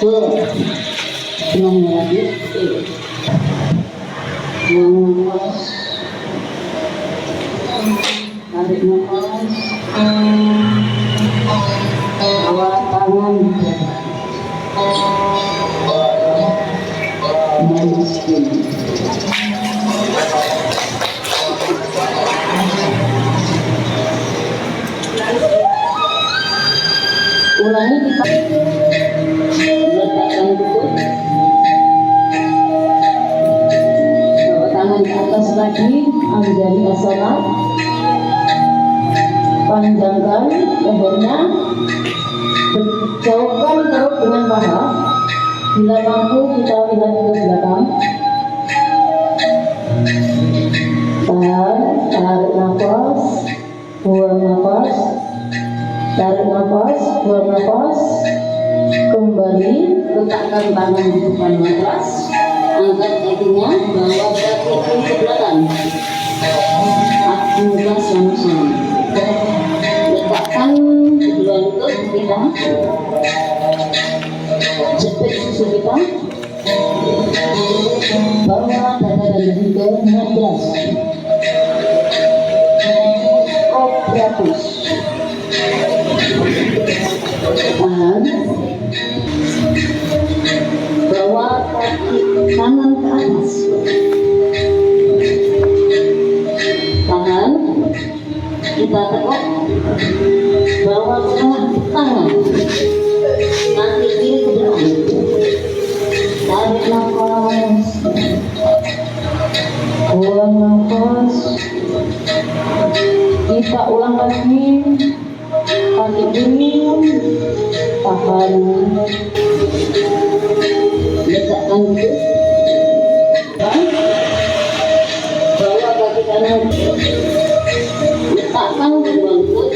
Dengan lagi. Buang nafas. Tarik nafas. Bawa tangan. Masukin. Ulangi kita letakkan duduk, bawa tangan ke atas lagi, ambil asana, panjangkan lehernya, jauhkan perut dengan paha. Bila mampu kita lihat ke belakang. Tahan, tarik nafas, buang nafas. Tarik nafas, buang nafas. Kembali, letakkan tangan di depan matras. Angkat kakinya, bawa kaki ke belakang. Aktifkan sama-sama. Letakkan kedua lutut kita. Jepit susu kita. Bawa dada dan dahi ke matras. Kobratus. Tahan. Bawa kaki kanan ke atas. Tahan. Kita tekuk. Bawa tengah tangan. Kaki kiri ke depan. Tarik nafas. Buang nafas. Kita ulang lagi. Kaki kiri, tahan, letakkan duduk, bawa kaki kanan, letakkan kedua lutut,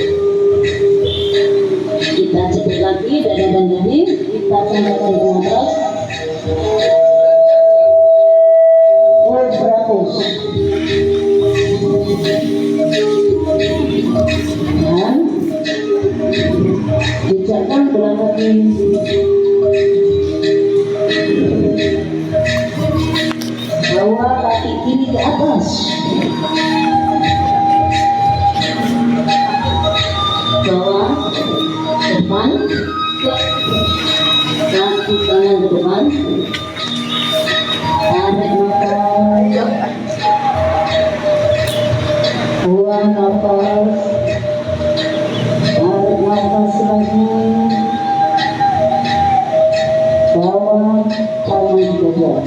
kita jepit lagi dada dan dahi, kita tengahkan ke atas, kobratus. Dan pijakkan belah kaki. Bawa kaki kiri ke atas. Bawa depan. Kaki kanan ke depan. Tarik nafas. Buang nafas. Tarik nafas lagi. Bawa tangan ke bawah.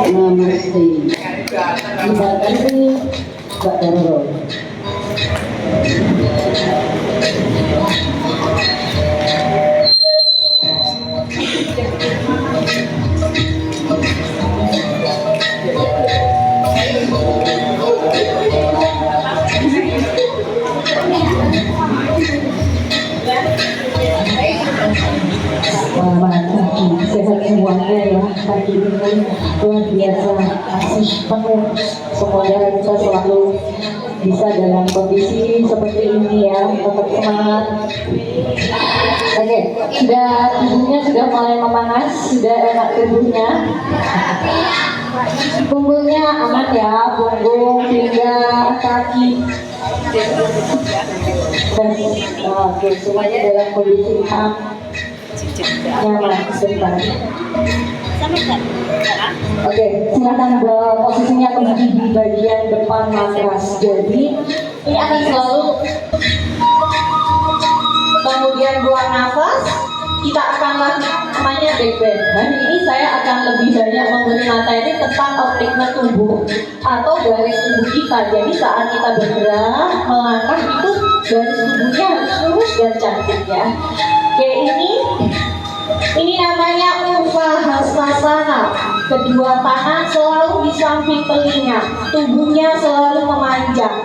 Namaste. Kita ganti Mbak Darul. Sehat semuanya ya, pagi ini luar biasa, kasih penuh. Semoga kita selalu bisa dalam kondisi seperti ini ya, tetap semangat. Oke, tubuhnya sudah mulai memanas, sudah enak tubuhnya. Punggungnya aman ya, punggung, pinggang, kaki. Oke, semuanya dalam kondisi nyaman sebentar. Oke, silakan posisinya kembali di bagian depan matras. Jadi ini akan selalu kemudian buang nafas. Kita akan lakukan namanya back bend. Hari ini saya akan lebih banyak memberi materi tentang ritme tubuh atau garis tubuh kita. Jadi saat kita bergerak melangkah itu garis tubuhnya harus lurus dan cantik ya. Oke, ini namanya Urdhvasana. Kedua tangan selalu di samping telinga, tubuhnya selalu memanjang.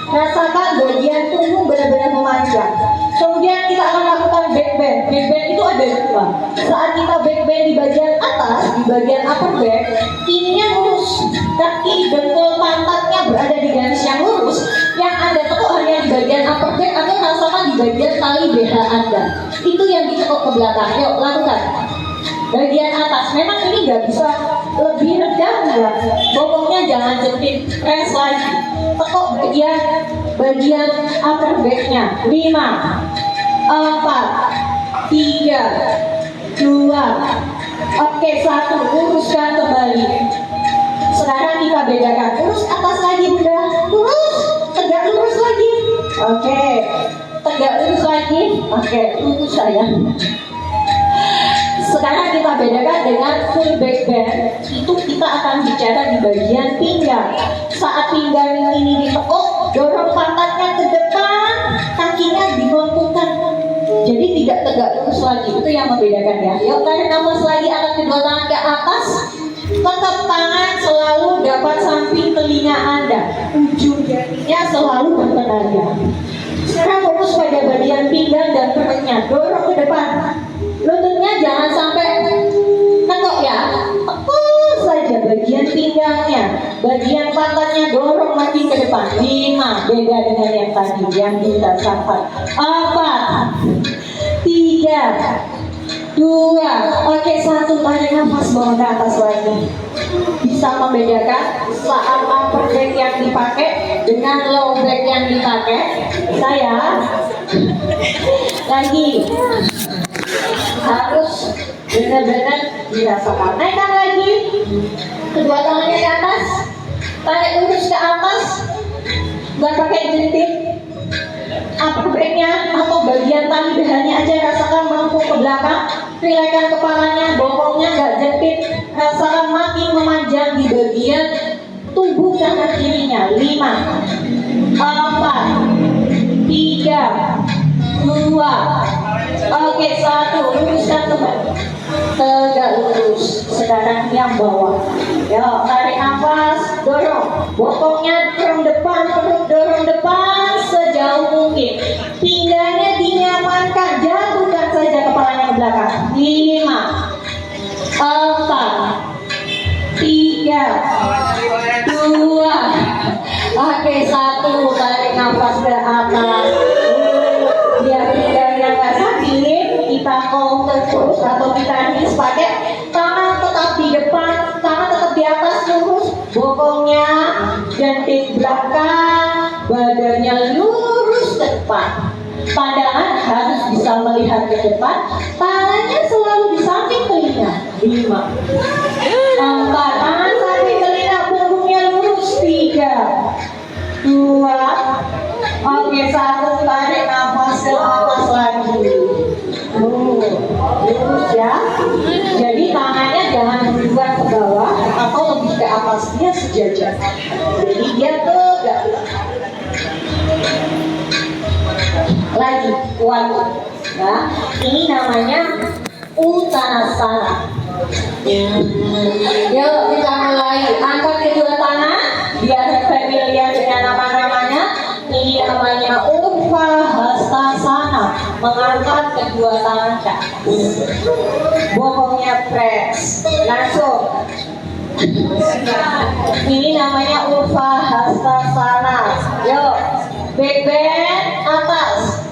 Rasakan bagian tubuh benar-benar memanjang. Kemudian kita akan lakukan back bend. Back bend itu ada dua. Saat kita back bend di bagian atas, di bagian upper back, ininya lurus. Kaki dengkul pantatnya berada di garis yang lurus. Yang Anda tekuk hanya di bagian upper back atau rasakan di bagian tali BH Anda. itu yang ditekuk ke belakang. Yuk lakukan. Bagian atas, memang ini nggak bisa lebih rendah enggak. Bokongnya jangan jepit, press lagi. Tekuk bagian upper back-nya. 5, 4, 3, 2, oke 1, luruskan kembali. Sekarang kita bedakan, lurus atas lagi bunda, lurus, tegak lurus lagi. Oke, tegak lurus lagi. Oke, lurus sayang. Sekarang kita bedakan dengan full back bend. Itu kita akan bicara di bagian pinggang. Saat pinggang ini ditekuk, dorong pantatnya ke depan, kakinya dilengkungkan. Jadi tidak tegak lurus lagi. Itu yang membedakan ya. Yuk tarik nafas lagi, angkat kedua tangan ke atas. Tetap tangan selalu dapat samping telinga Anda. Ujung jarinya selalu bertenaga. Sekarang fokus pada bagian pinggang dan perutnya. Dorong ke depan. Lututnya jangan sampai nengok ya. Tekuk saja bagian pinggangnya. Bagian pantatnya dorong makin ke depan. 5, beda dengan yang tadi yang kita sampai. 4, 3, 2, oke 1, tarik nafas bawa ke atas lagi. Bisa membedakan saat upper back yang dipakai dengan low back yang dipakai. Saya lagi harus benar-benar dirasakan. Naikkan lagi, kedua tangannya ke atas, tarik lurus ke atas, nggak pakai jentik. Upper back-nya atau bagian tali behanya aja rasakan melengkung ke belakang. Rilekkan kepalanya, bokongnya nggak jepit. Rasakan makin memanjang di bagian tubuh kanan kirinya. 5, 4, 3, 2, oke 1, luruskan kembali. Tegak lurus. Sekarang yang bawah. Yuk tarik nafas, dorong. Bokongnya dorong depan, perut dorong depan sejauh mungkin. Pinggangnya dinyamankan, jatuhkan saja kepalanya ke belakang. 5, 4, 3, 2, oke 1, tarik nafas ke atas. Biar pinggangnya nggak sakit, kita counter terus atau kita rinse pakai tangan tetap di depan, tangan tetap di atas lurus, bokongnya jentik belakang, badannya lurus ke depan. Pandangan harus bisa melihat ke depan, tangannya selalu di samping telinga. 5, 4, tangan samping telinga, punggungnya lurus. 3, 2, oke 1, tarik nafas ke atas lagi. Lurus ya. Jadi tangannya jangan duluan ke bawah atau lebih ke atas, dia sejajar. Jadi dia tegak. Lagi kuat. Nah, ini namanya Uttanasana. Yuk kita mulai. Angkat kedua tangan biar familiar dengan nama-namanya. Ini namanya Urdhva Hastasana. Mengangkat kedua tangan ke atas. Bokongnya press. Langsung. Ini namanya Urdhva Hastasana. Yuk, back bend atas.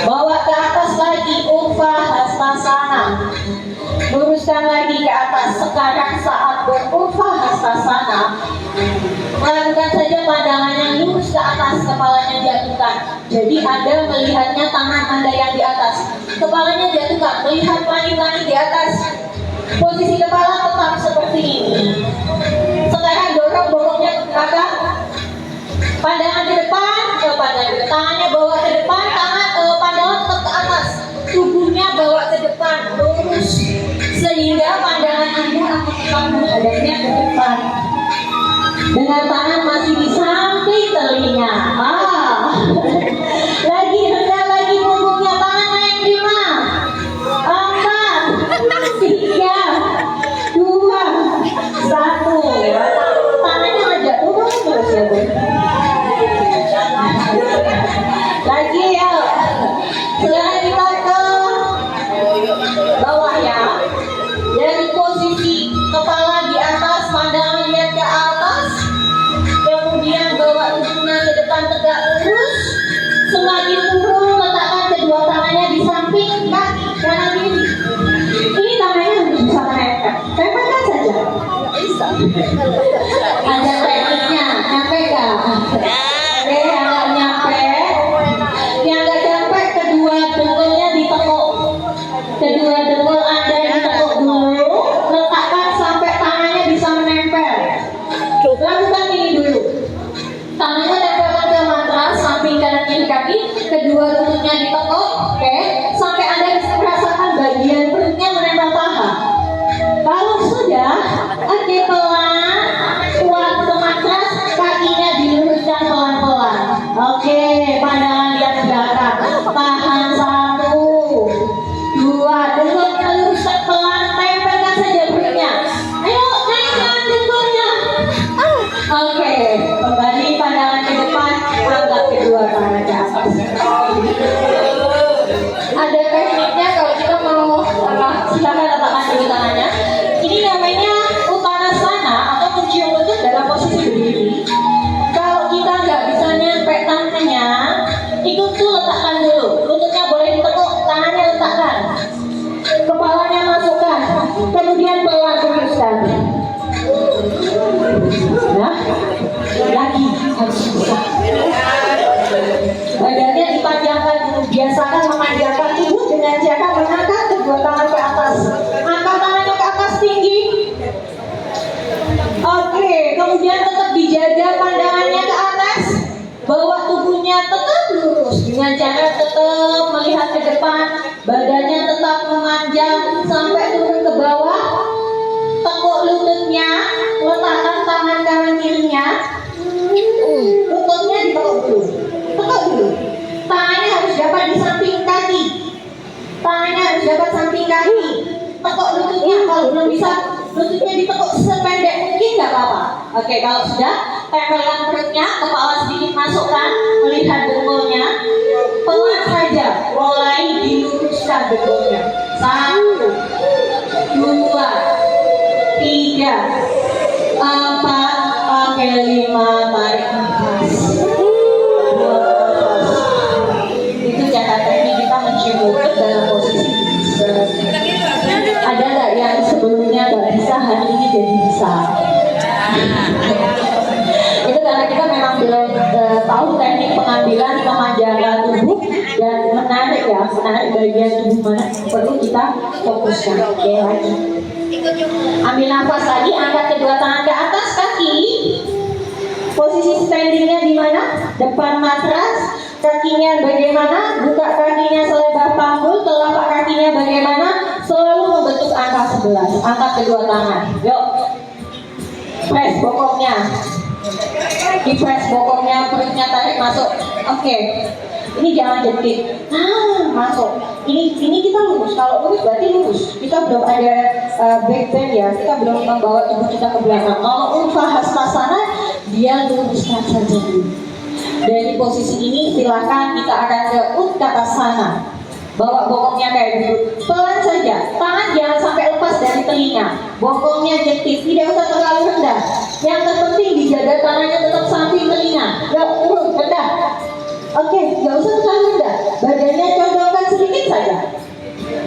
Bawa ke atas lagi, Urdhva Hastasana. Luruskan lagi ke atas. Sekarang saat ber-Urdhva Hastasana, lakukan saja pandangannya lurus ke atas, kepalanya jatuhkan. Jadi Anda melihatnya tangan Anda yang di atas, kepalanya jatuhkan, melihat langit-langit di atas. Posisi kepala tetap seperti ini. Sekarang dorong bokongnya ke belakang, pandangan ke depan, tangannya bawa ke depan, pandangan tetap ke atas, tubuhnya bawa ke depan, lurus, sehingga pandangan Anda akan tetap menghadapnya ke depan. Dengan tangan masih di samping telinga. Lagi rendah lagi punggungnya, tangan naik. 5, 4, 3, 2, 1. Tangannya ngajak turun terus ya Bu. Ada tekniknya, nyampe gak? Oke, yang gak nyampe, yang gak nyampe kedua dengkulnya ditekuk. Kedua dengkul Anda ditekuk dulu, letakkan sampai tangannya bisa menempel. Lakukan ini dulu. Tangannya tempelkan ke matras, samping kanan kiri kaki, kedua lututnya ditekuk, oke, sampai Anda bisa merasakan bagian perutnya menempel paha. Kalau sudah, oke, pelan, kuat ke matras, kakinya diluruskan pelan-pelan. Oke, pandangan lihat ke belakang. Tahan 1, 2, dengkulnya luruskan pelan, tempelkan saja perutnya. Ayo, naikkan dengkulnya. Oke, kembali pandangan ke depan, angkat kedua tangan ke atas. Ada tekniknya kalau kita mau silakan letakkan dulu tangannya. Ini namanya Uttanasana atau mencium lutut dalam posisi berdiri. Kalau kita nggak bisa nyampe tangannya, ikut tuh letakkan dulu. Lututnya boleh ditekuk, tangannya letakkan. Kepalanya masukkan, kemudian pelan luruskan. Nah, lagi harus bisa. Badannya dipanjangkan dulu. Biasakan memanjangkan tubuh dengan cara mengangkat kedua tangan ke atas. Angkat tangannya ke atas tinggi. Oke, kemudian tetap dijaga pandangannya ke atas. Bawa tubuhnya tetap lurus dengan cara tetap melihat ke depan. Badannya tetap memanjang sampai turun ke bawah. Tekuk lututnya, letakkan tangan kanan kirinya. Lututnya ditekuk dulu. Tekuk dulu. Tangannya harus dapat di samping kaki. Tangannya harus dapat samping kaki. Tekuk lututnya. Kalau belum bisa, lututnya ditekuk sependek mungkin nggak apa-apa. Oke, kalau sudah, tempelkan perutnya, kepala sedikit masukkan, melihat dengkulnya. Pelan saja, mulai diluruskan dengkulnya. 1, 2, 3, 4, oke, 5, tarik nafas. Itu cara teknik kita mencium lutut dalam posisi ada nggak yang sebelumnya nggak bisa, hari ini jadi bisa? Itu karena kita memang belum tahu teknik pengambilan pemanjangan tubuh dan menarik ya, menarik bagian tubuh mana perlu kita fokuskan. Oke, lagi. Ambil nafas lagi, angkat kedua tangan ke atas kaki. Posisi standingnya di mana? Depan matras. Kakinya bagaimana? Buka kakinya selebar panggul. Telapak kakinya bagaimana? Selalu membentuk angka 11. Angkat kedua tangan. Yuk. Press bokongnya. Di press bokongnya, perutnya tarik masuk. Oke. Ini jangan jepit. Nah, masuk. Ini kita lurus. Kalau lurus berarti lurus. Kita belum ada back bend ya. Kita belum membawa tubuh kita ke belakang. Kalau Uttanasana, dia luruskan saja dulu. Dari posisi ini silakan kita akan ke Uttanasana. Bawa bokongnya kayak dulu. Pelan saja. Tangan jangan sampai lepas dari telinga. Bokongnya jepit. Tidak usah terlalu rendah. Yang terpenting dijaga tangannya tetap samping telinga. Yuk, turun, rendah. Oke, nggak usah terlalu rendah. Badannya condongkan sedikit saja.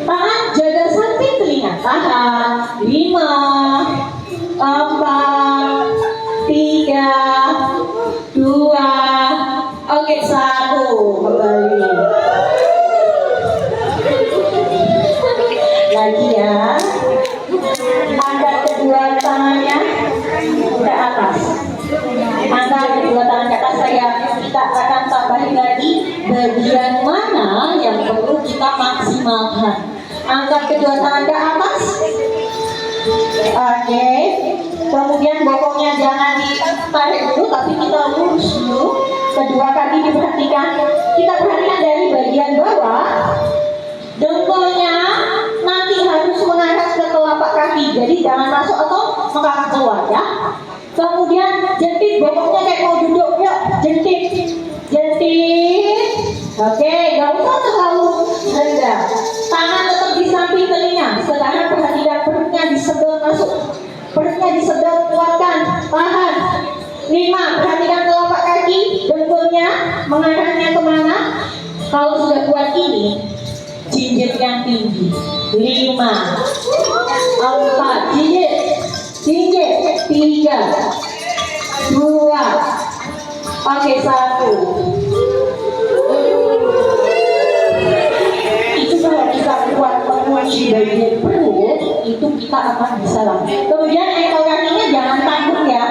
Tangan jaga samping telinga. Tahan. 5, 4, 3, 2. Oke, 1. Kembali. Lagi ya. Angkat kedua tangannya ke atas. Angkat kedua tangan ke atas. Kita akan tambahin lagi bagian mana yang perlu kita maksimalkan. Angkat kedua tangan ke atas. Oke. Kemudian bokongnya jangan ditarik dulu, tapi kita lurus dulu. Kedua kaki diperhatikan. Kita perhatikan dari bagian bawah. Dengkulnya nanti harus mengarah ke telapak kaki. Jadi jangan masuk atau mengarah keluar ya. Kemudian jentik bokongnya kayak mau duduk, yuk jentik, jentik. Oke, gak usah terlalu rendah. Tangan tetap di samping telinga. Sekarang perhatikan perutnya disedot masuk. Perutnya disedot, kuatkan, tahan. 5, perhatikan telapak kaki, dengkulnya mengarahnya kemana? Kalau sudah kuat ini, jinjit yang tinggi. 5, 4, jinjit, 3, Oke, 1. Itu kalau kita kuat mengunci bagian perut, itu kita akan bisa langsung. Kemudian ankle kakinya jangan tanggung ya.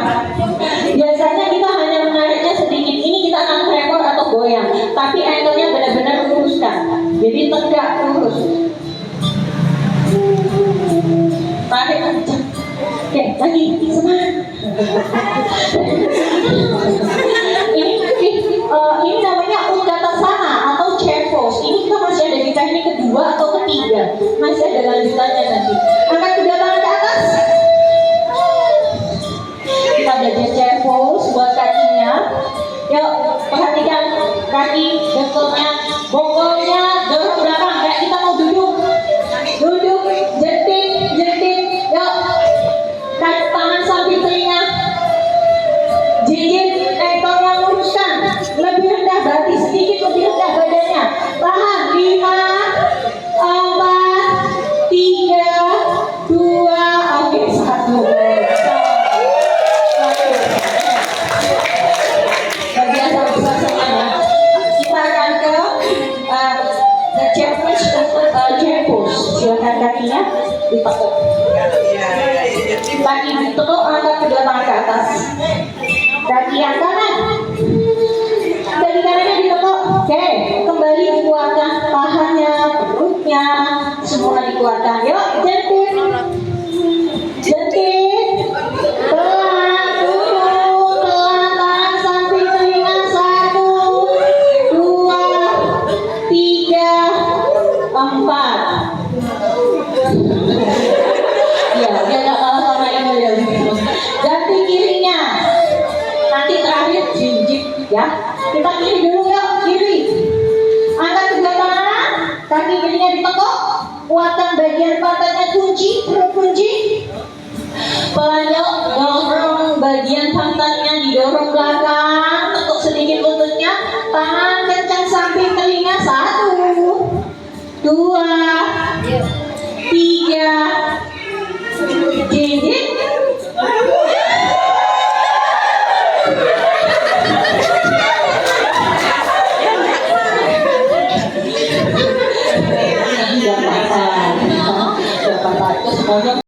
Biasanya kita hanya menariknya sedikit. Ini kita akan tremor atau goyang. Tapi ankle-nya benar-benar luruskan. Jadi tegak lurus. Tarik kencang. Oke, lagi semangat. Ini namanya Utkatasana atau chair pose. Ini kita masih ada di teknik kedua atau ketiga. Masih ada lanjutannya nanti. Angkat kedua tangan ke atas. Kita belajar chair pose buat kakinya. Yuk, perhatikan kaki, dengkulnya, bokongnya dorong ke belakang. Kayak kita mau duduk. Duduk, jentik, jentik. Yuk, tangan samping telinga. Jinjit, ekornya luruskan. Lebih rendah, berarti sedikit lebih rendah badannya. Tahan, 5, 4, 3, 2, oke, 1. Bagian besar-besarnya ya. Kita akan ke chair pose. Silakan kakinya ditekuk. Kaki ditekuk, angkat kedua tangan ke atas. Kaki yang kanan. Kaki kanannya ditekuk. Oke, kembali dikuatkan pahannya, perutnya, semua dikuatkan. Yuk, jentik. Jentik. Pelan, turun, pelan, tahan samping telinga. 1, 2, 3, 4. Ya, dia gak kalah sama ini ya. Ganti kirinya. Nanti terakhir jinjit ya. Kita kiri dulu yuk, kiri. Angkat kedua tangan, kaki kirinya ditekuk. Kuatkan bagian pantatnya, kunci, perut kunci. Pelan yuk, dorong bagian pantatnya didorong belakang.